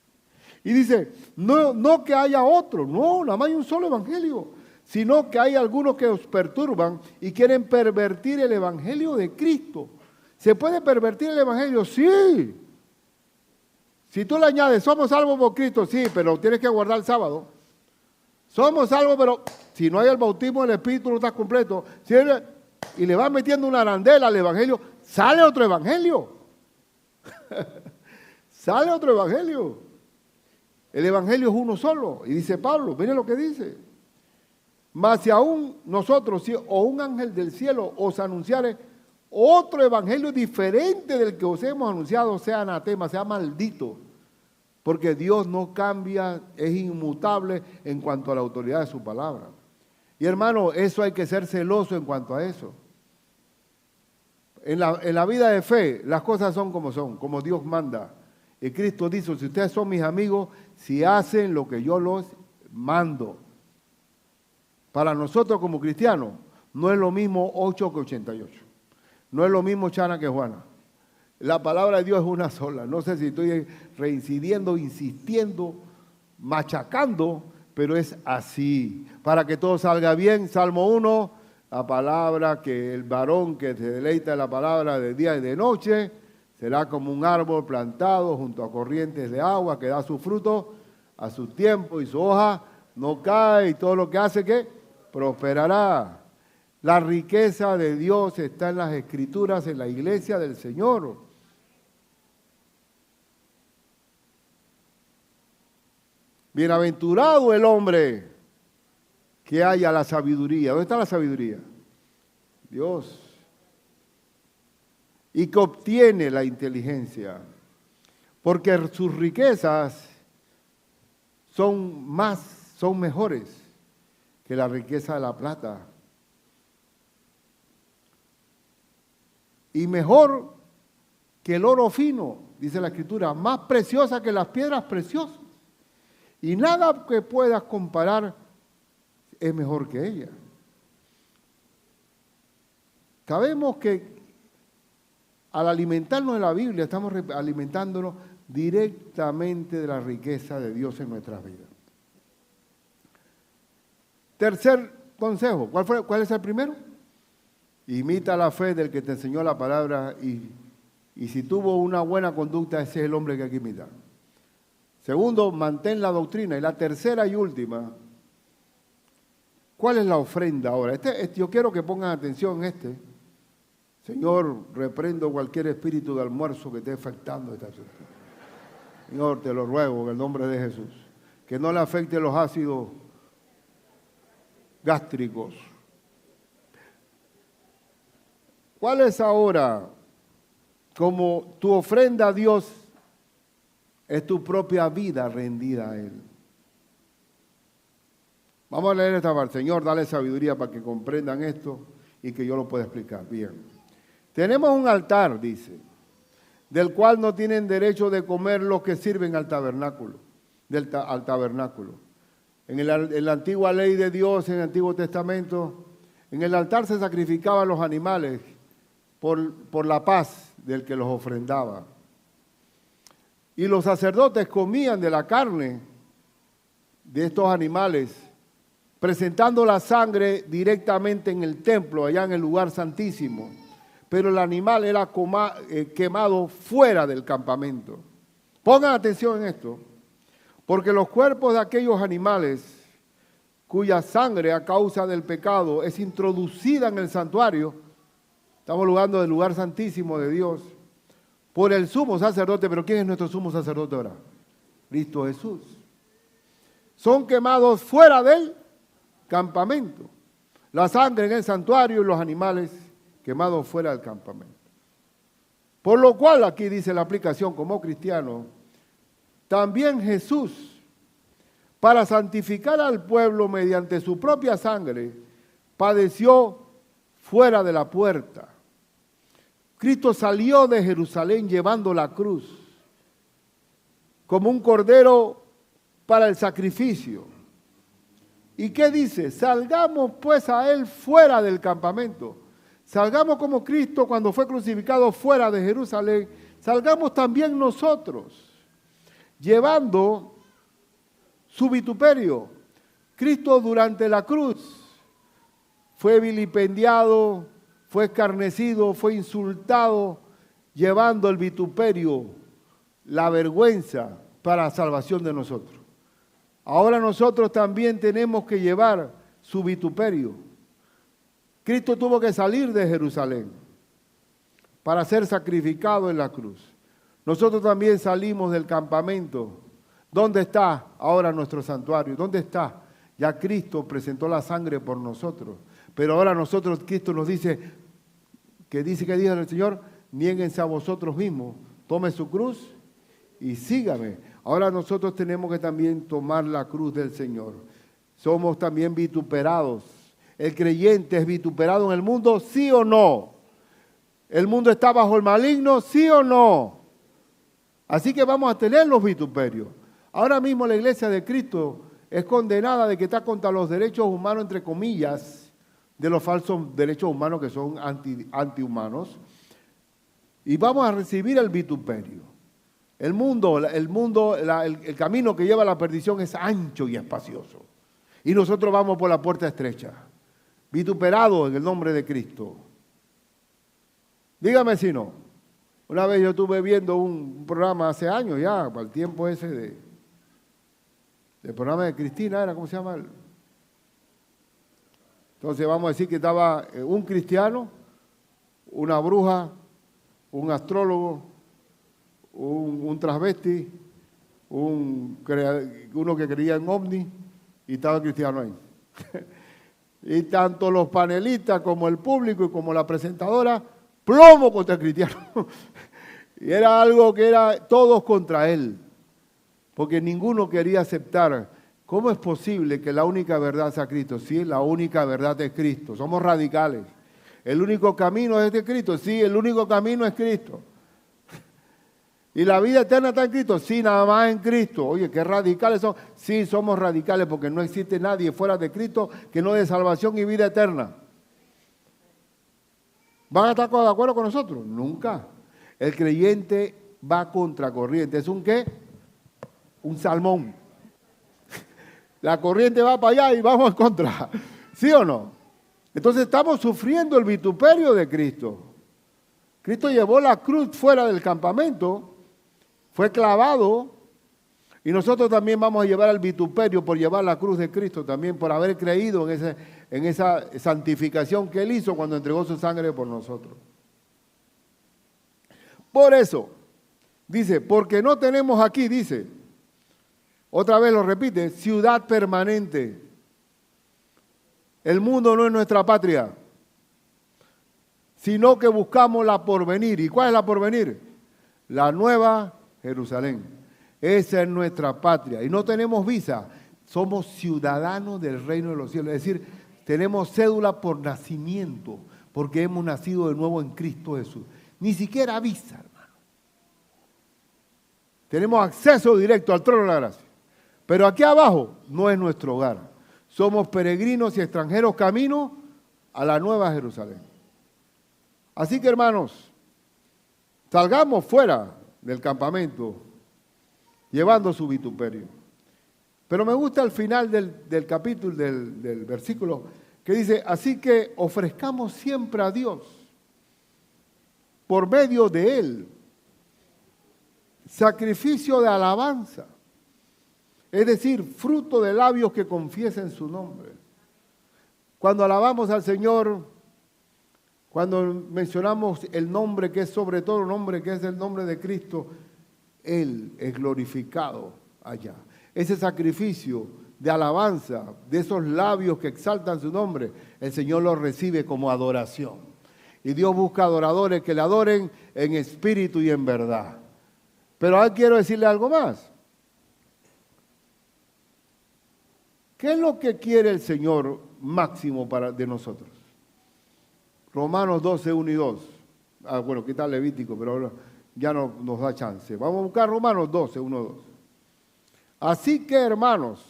Y dice, no que haya otro, no, nada más hay un solo evangelio, sino que hay algunos que os perturban y quieren pervertir el evangelio de Cristo. ¿Se puede pervertir el evangelio? Sí. Si tú le añades, somos salvos por Cristo, sí, pero tienes que guardar el sábado. Somos salvos, pero si no hay el bautismo del Espíritu no estás completo. Y le vas metiendo una arandela al evangelio, sale otro evangelio. Sale otro evangelio. El evangelio es uno solo. Y dice Pablo, miren lo que dice. Mas si aún nosotros, o un ángel del cielo os anunciare otro evangelio diferente del que os hemos anunciado, sea anatema, sea maldito. Porque Dios no cambia, es inmutable en cuanto a la autoridad de su palabra. Y hermano, eso hay que ser celoso en cuanto a eso. En la vida de fe, las cosas son, como Dios manda. Y Cristo dice, si ustedes son mis amigos, si hacen lo que yo los mando. para nosotros como cristianos, no es lo mismo 8 que 88. No es lo mismo Chana que Juana. La palabra de Dios es una sola. No sé si estoy reincidiendo, insistiendo, machacando, pero es así. Para que todo salga bien, Salmo 1, la palabra que el varón que se deleita en la palabra de día y de noche, será como un árbol plantado junto a corrientes de agua que da su fruto a su tiempo y su hoja no cae y todo lo que hace que prosperará. La riqueza de Dios está en las Escrituras, en la iglesia del Señor. Bienaventurado el hombre que haya la sabiduría. ¿Dónde está la sabiduría? Dios. Y que obtiene la inteligencia. Porque sus riquezas son mejores que la riqueza de la plata. Y mejor que el oro fino, dice la Escritura, más preciosa que las piedras preciosas. Y nada que puedas comparar es mejor que ella. Sabemos que al alimentarnos de la Biblia, estamos alimentándonos directamente de la riqueza de Dios en nuestras vidas. Tercer consejo, ¿cuál es el primero? Imita la fe del que te enseñó la palabra y si tuvo una buena conducta, ese es el hombre que hay que imitar. Segundo, mantén la doctrina. Y la tercera y última, ¿cuál es la ofrenda ahora? Yo quiero que pongan atención en este. Señor, reprendo cualquier espíritu de almuerzo que esté afectando esta situación. Señor, te lo ruego en el nombre de Jesús. Que no le afecte los ácidos gástricos. ¿Cuál es ahora? Como tu ofrenda a Dios es tu propia vida rendida a Él. Vamos a leer esta parte. Señor, dale sabiduría para que comprendan esto y que yo lo pueda explicar. Bien. Tenemos un altar, dice, del cual no tienen derecho de comer los que sirven al tabernáculo. Al tabernáculo. En la antigua ley de Dios, en el Antiguo Testamento, en el altar se sacrificaban los animales por la paz del que los ofrendaba. Y los sacerdotes comían de la carne de estos animales, presentando la sangre directamente en el templo, allá en el lugar santísimo. Pero el animal era quemado fuera del campamento. Pongan atención en esto, porque los cuerpos de aquellos animales cuya sangre a causa del pecado es introducida en el santuario, estamos hablando del lugar santísimo de Dios, por el sumo sacerdote. Pero ¿quién es nuestro sumo sacerdote ahora? Cristo Jesús. Son quemados fuera del campamento. La sangre en el santuario y los animales quemados fuera del campamento. Por lo cual, aquí dice la aplicación como cristiano, también Jesús, para santificar al pueblo mediante su propia sangre, padeció fuera de la puerta. Cristo salió de Jerusalén llevando la cruz como un cordero para el sacrificio. ¿Y qué dice? Salgamos pues a Él fuera del campamento. Salgamos como Cristo cuando fue crucificado fuera de Jerusalén. Salgamos también nosotros, llevando su vituperio. Cristo durante la cruz fue vilipendiado, fue escarnecido, fue insultado, llevando el vituperio, la vergüenza para la salvación de nosotros. Ahora nosotros también tenemos que llevar su vituperio. Cristo tuvo que salir de Jerusalén para ser sacrificado en la cruz. Nosotros también salimos del campamento. ¿Dónde está ahora nuestro santuario? ¿Dónde está? Ya Cristo presentó la sangre por nosotros. Pero ahora nosotros, Cristo nos dice, que dice el Señor, niéguense a vosotros mismos, tome su cruz y sígame. Ahora nosotros tenemos que también tomar la cruz del Señor. Somos también vituperados. ¿El creyente es vituperado en el mundo? ¿Sí o no? ¿El mundo está bajo el maligno? ¿Sí o no? Así que vamos a tener los vituperios. Ahora mismo la iglesia de Cristo es condenada de que está contra los derechos humanos, entre comillas, de los falsos derechos humanos que son antihumanos. Y vamos a recibir el vituperio. El camino que lleva a la perdición es ancho y espacioso. Y nosotros vamos por la puerta estrecha, vituperados en el nombre de Cristo. Dígame si no. Una vez yo estuve viendo un programa hace años ya, para el tiempo ese del programa de Cristina, ¿era cómo se llama? Entonces vamos a decir que estaba un cristiano, una bruja, un astrólogo, un transvesti, uno que creía en ovni, y estaba el cristiano ahí. Y tanto los panelistas como el público y como la presentadora, plomo contra el cristiano. Y era algo que era todos contra él, porque ninguno quería aceptar. ¿Cómo es posible que la única verdad sea Cristo? Sí, la única verdad es Cristo. Somos radicales. El único camino es de Cristo. Sí, el único camino es Cristo. ¿Y la vida eterna está en Cristo? Sí, nada más en Cristo. Oye, ¿qué radicales son? Sí, somos radicales porque no existe nadie fuera de Cristo que no dé salvación y vida eterna. ¿Van a estar de acuerdo con nosotros? Nunca. El creyente va contracorriente. ¿Es un qué? Un salmón. La corriente va para allá y vamos en contra. ¿Sí o no? Entonces estamos sufriendo el vituperio de Cristo. Cristo llevó la cruz fuera del campamento, fue clavado, y nosotros también vamos a llevar el vituperio por llevar la cruz de Cristo también, por haber creído en esa santificación que Él hizo cuando entregó su sangre por nosotros. Por eso, dice, porque no tenemos aquí, dice, otra vez lo repite, ciudad permanente. El mundo no es nuestra patria, sino que buscamos la porvenir. ¿Y cuál es la porvenir? La nueva Jerusalén. Esa es nuestra patria. Y no tenemos visa, somos ciudadanos del reino de los cielos. Es decir, tenemos cédula por nacimiento, porque hemos nacido de nuevo en Cristo Jesús. Ni siquiera visa, hermano. Tenemos acceso directo al trono de la gracia. Pero aquí abajo no es nuestro hogar. Somos peregrinos y extranjeros camino a la nueva Jerusalén. Así que, hermanos, salgamos fuera del campamento llevando su vituperio. Pero me gusta el final del capítulo, del versículo, que dice, así que ofrezcamos siempre a Dios, por medio de Él, sacrificio de alabanza. Es decir, fruto de labios que confiesen su nombre. Cuando alabamos al Señor, cuando mencionamos el nombre que es sobre todo el nombre, que es el nombre de Cristo, Él es glorificado allá. Ese sacrificio de alabanza, de esos labios que exaltan su nombre, el Señor lo recibe como adoración. Y Dios busca adoradores que le adoren en espíritu y en verdad. Pero ahora quiero decirle algo más. ¿Qué es lo que quiere el Señor máximo de nosotros? Romanos 12, 1 y 2. Bueno, aquí está Levítico, pero ya no nos da chance. Vamos a buscar Romanos 12, 1 y 2. Así que, hermanos,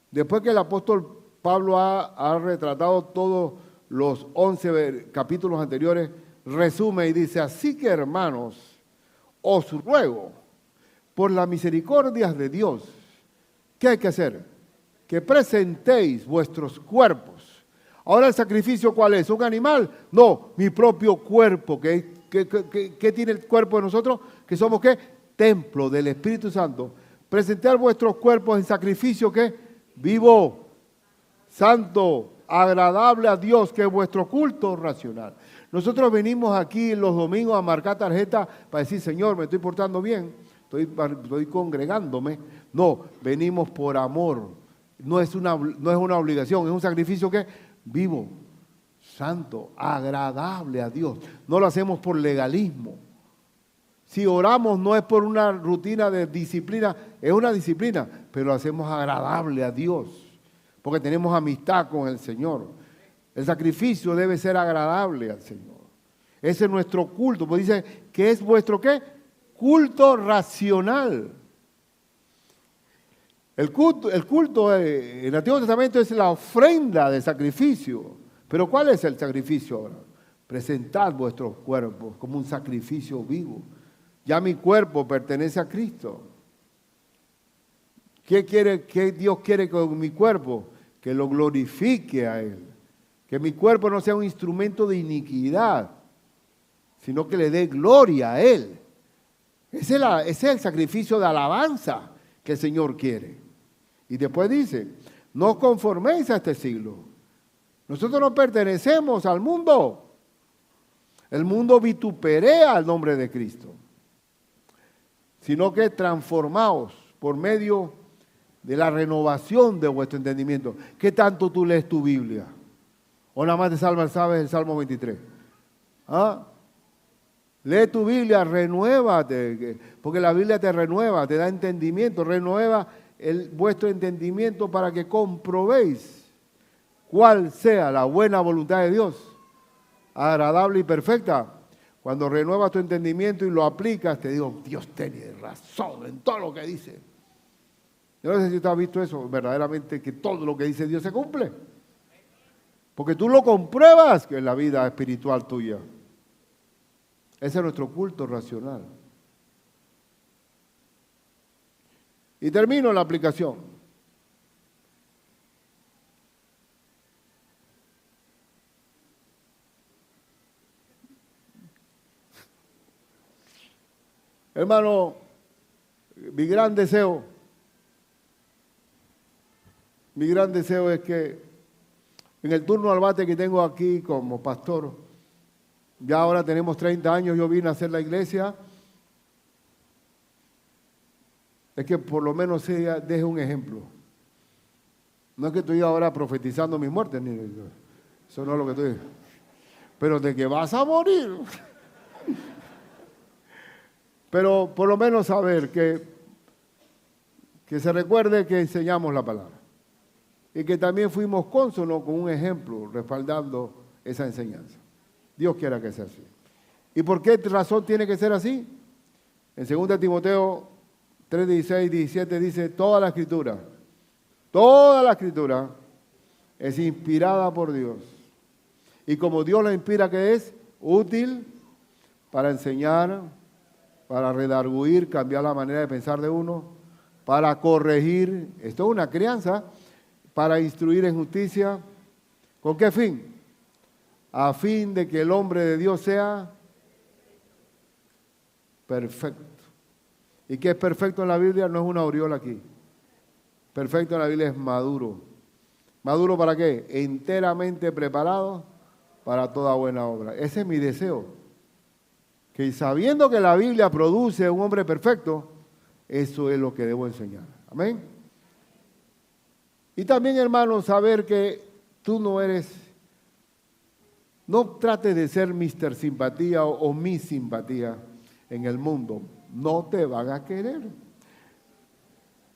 después que el apóstol Pablo ha retratado todos los 11 capítulos anteriores, resume y dice, así que, hermanos, os ruego, por las misericordias de Dios, ¿qué hay que hacer? Que presentéis vuestros cuerpos. Ahora el sacrificio, ¿cuál es? ¿Un animal? No, mi propio cuerpo. ¿Qué tiene el cuerpo de nosotros? Que somos, ¿qué? Templo del Espíritu Santo. Presentar vuestros cuerpos en sacrificio, ¿qué? Vivo, santo, agradable a Dios, que es vuestro culto racional. Nosotros venimos aquí los domingos a marcar tarjeta para decir, Señor, me estoy portando bien. Estoy congregándome. No, venimos por amor. No es una obligación, es un sacrificio que vivo, santo, agradable a Dios. No lo hacemos por legalismo. Si oramos no es por una rutina de disciplina, es una disciplina, pero lo hacemos agradable a Dios, porque tenemos amistad con el Señor. El sacrificio debe ser agradable al Señor. Ese es nuestro culto. Pues dice que es vuestro ¿qué? Culto racional. El culto en el Antiguo Testamento es la ofrenda de sacrificio. Pero ¿cuál es el sacrificio ahora? Presentad vuestros cuerpos como un sacrificio vivo. Ya mi cuerpo pertenece a Cristo. ¿Qué Dios quiere con mi cuerpo? Que lo glorifique a Él. Que mi cuerpo no sea un instrumento de iniquidad, sino que le dé gloria a Él. Ese es el sacrificio de alabanza que el Señor quiere. Y después dice, no os conforméis a este siglo. Nosotros no pertenecemos al mundo. El mundo vituperea el nombre de Cristo. Sino que transformaos por medio de la renovación de vuestro entendimiento. ¿Qué tanto tú lees tu Biblia? ¿O nada más te sabes el Salmo 23? ¿Ah? Lee tu Biblia, renuévate, porque la Biblia te renueva, te da entendimiento, renueva vuestro entendimiento para que comprobéis cuál sea la buena voluntad de Dios, agradable y perfecta. Cuando renuevas tu entendimiento y lo aplicas, te digo, Dios tiene razón en todo lo que dice. Yo no sé si tú has visto eso, verdaderamente que todo lo que dice Dios se cumple. Porque tú lo compruebas que en la vida espiritual tuya. Ese es nuestro culto racional. Y termino la aplicación. Hermano, mi gran deseo es que en el turno al bate que tengo aquí como pastor, ya ahora tenemos 30 años, yo vine a hacer la iglesia, es que por lo menos deje un ejemplo. No es que estoy ahora profetizando mi muerte, eso no es lo que estoy. Pero de que vas a morir. Pero por lo menos saber que se recuerde que enseñamos la palabra. Y que también fuimos cónsonos con un ejemplo respaldando esa enseñanza. Dios quiera que sea así. ¿Y por qué razón tiene que ser así? En 2 Timoteo 3, 16, 17 dice, toda la escritura es inspirada por Dios. Y como Dios la inspira, que es útil para enseñar, para redarguir, cambiar la manera de pensar de uno, para corregir, esto es una crianza, para instruir en justicia. ¿Con qué fin? A fin de que el hombre de Dios sea perfecto. ¿Y qué es perfecto en la Biblia? No es una aureola aquí. Perfecto en la Biblia es maduro. ¿Maduro para qué? Enteramente preparado para toda buena obra. Ese es mi deseo. Que sabiendo que la Biblia produce un hombre perfecto, eso es lo que debo enseñar. Amén. Y también, hermano, saber que tú no trates de ser Mr. Simpatía o Miss Simpatía en el mundo. No te van a querer.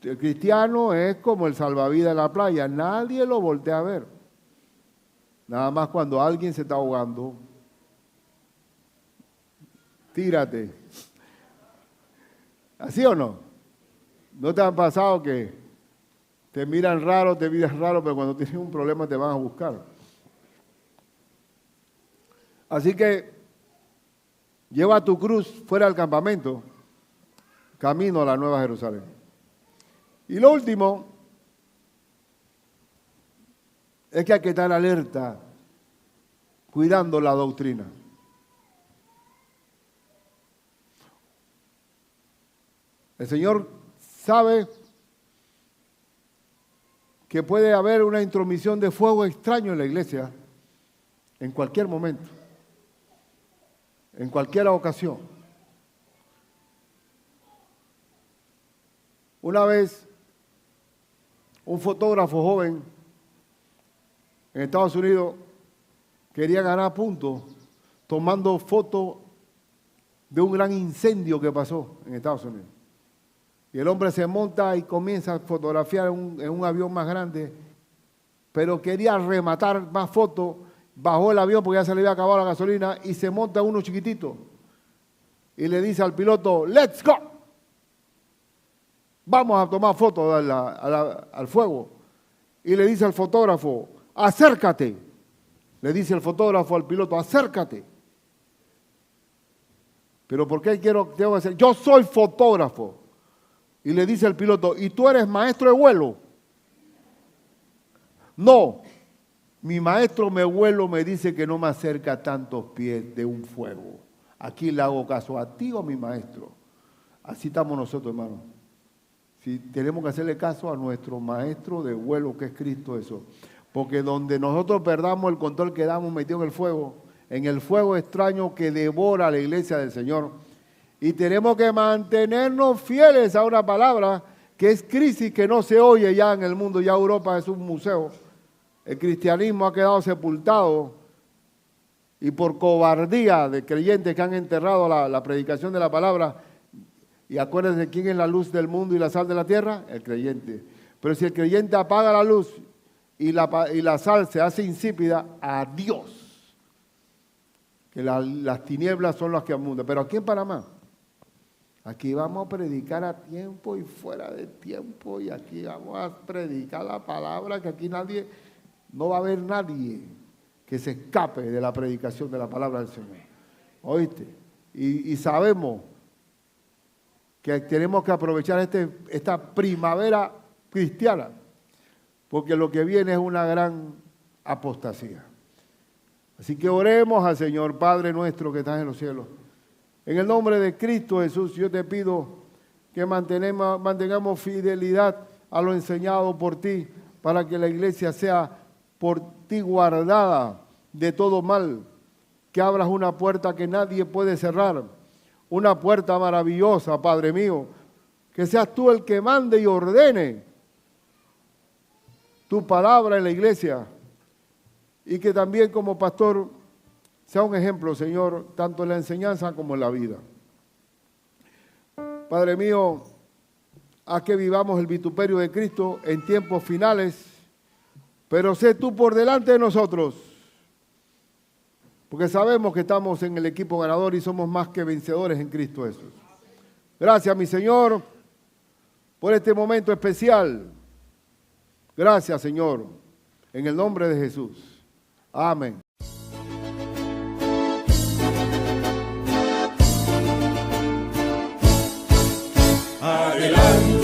El cristiano es como el salvavidas en la playa. Nadie lo voltea a ver. Nada más cuando alguien se está ahogando, tírate. ¿Así o no? ¿No te han pasado que te miran raro, te miras raro, pero cuando tienes un problema te van a buscar? Así que lleva tu cruz fuera del campamento, camino a la Nueva Jerusalén. Y lo último es que hay que estar alerta, cuidando la doctrina. El Señor sabe que puede haber una intromisión de fuego extraño en la iglesia en cualquier momento, en cualquier ocasión. Una vez, un fotógrafo joven en Estados Unidos quería ganar puntos tomando fotos de un gran incendio que pasó en Estados Unidos. Y el hombre se monta y comienza a fotografiar en un avión más grande, pero quería rematar más fotos, bajó el avión porque ya se le había acabado la gasolina y se monta uno chiquitito y le dice al piloto, "Let's go". vamos a tomar fotos al fuego. Y le dice al fotógrafo, acércate. Le dice el fotógrafo al piloto, acércate. ¿Pero por qué tengo que hacer? Yo soy fotógrafo. Y le dice el piloto, ¿y tú eres maestro de vuelo? No, mi maestro de vuelo me dice que no me acerca a tantos pies de un fuego. Aquí le hago caso a ti o a mi maestro. Así estamos nosotros, hermanos. Si tenemos que hacerle caso a nuestro maestro de vuelo, que es Cristo Jesús. Porque donde nosotros perdamos el control, quedamos metidos en el fuego extraño que devora a la iglesia del Señor. Y tenemos que mantenernos fieles a una palabra que es crisis, que no se oye ya en el mundo. Ya Europa es un museo. El cristianismo ha quedado sepultado. Y por cobardía de creyentes que han enterrado la predicación de la palabra. Y acuérdense, ¿quién es la luz del mundo y la sal de la tierra? El creyente. Pero si el creyente apaga la luz y la sal se hace insípida, adiós. Que las tinieblas son las que abundan. Pero aquí en Panamá, aquí vamos a predicar a tiempo y fuera de tiempo. Y aquí vamos a predicar la palabra, que aquí no va a haber nadie que se escape de la predicación de la palabra del Señor. ¿Oíste? Y sabemos que tenemos que aprovechar esta primavera cristiana, porque lo que viene es una gran apostasía. Así que oremos al Señor, Padre nuestro que estás en los cielos. En el nombre de Cristo Jesús, yo te pido que mantengamos fidelidad a lo enseñado por ti, para que la iglesia sea por ti guardada de todo mal, que abras una puerta que nadie puede cerrar, una puerta maravillosa, Padre mío, que seas tú el que mande y ordene tu palabra en la iglesia, y que también como pastor sea un ejemplo, Señor, tanto en la enseñanza como en la vida. Padre mío, haz que vivamos el vituperio de Cristo en tiempos finales, pero sé tú por delante de nosotros, porque sabemos que estamos en el equipo ganador y somos más que vencedores en Cristo Jesús. Gracias, mi Señor, por este momento especial. Gracias, Señor, en el nombre de Jesús. Amén. Adelante.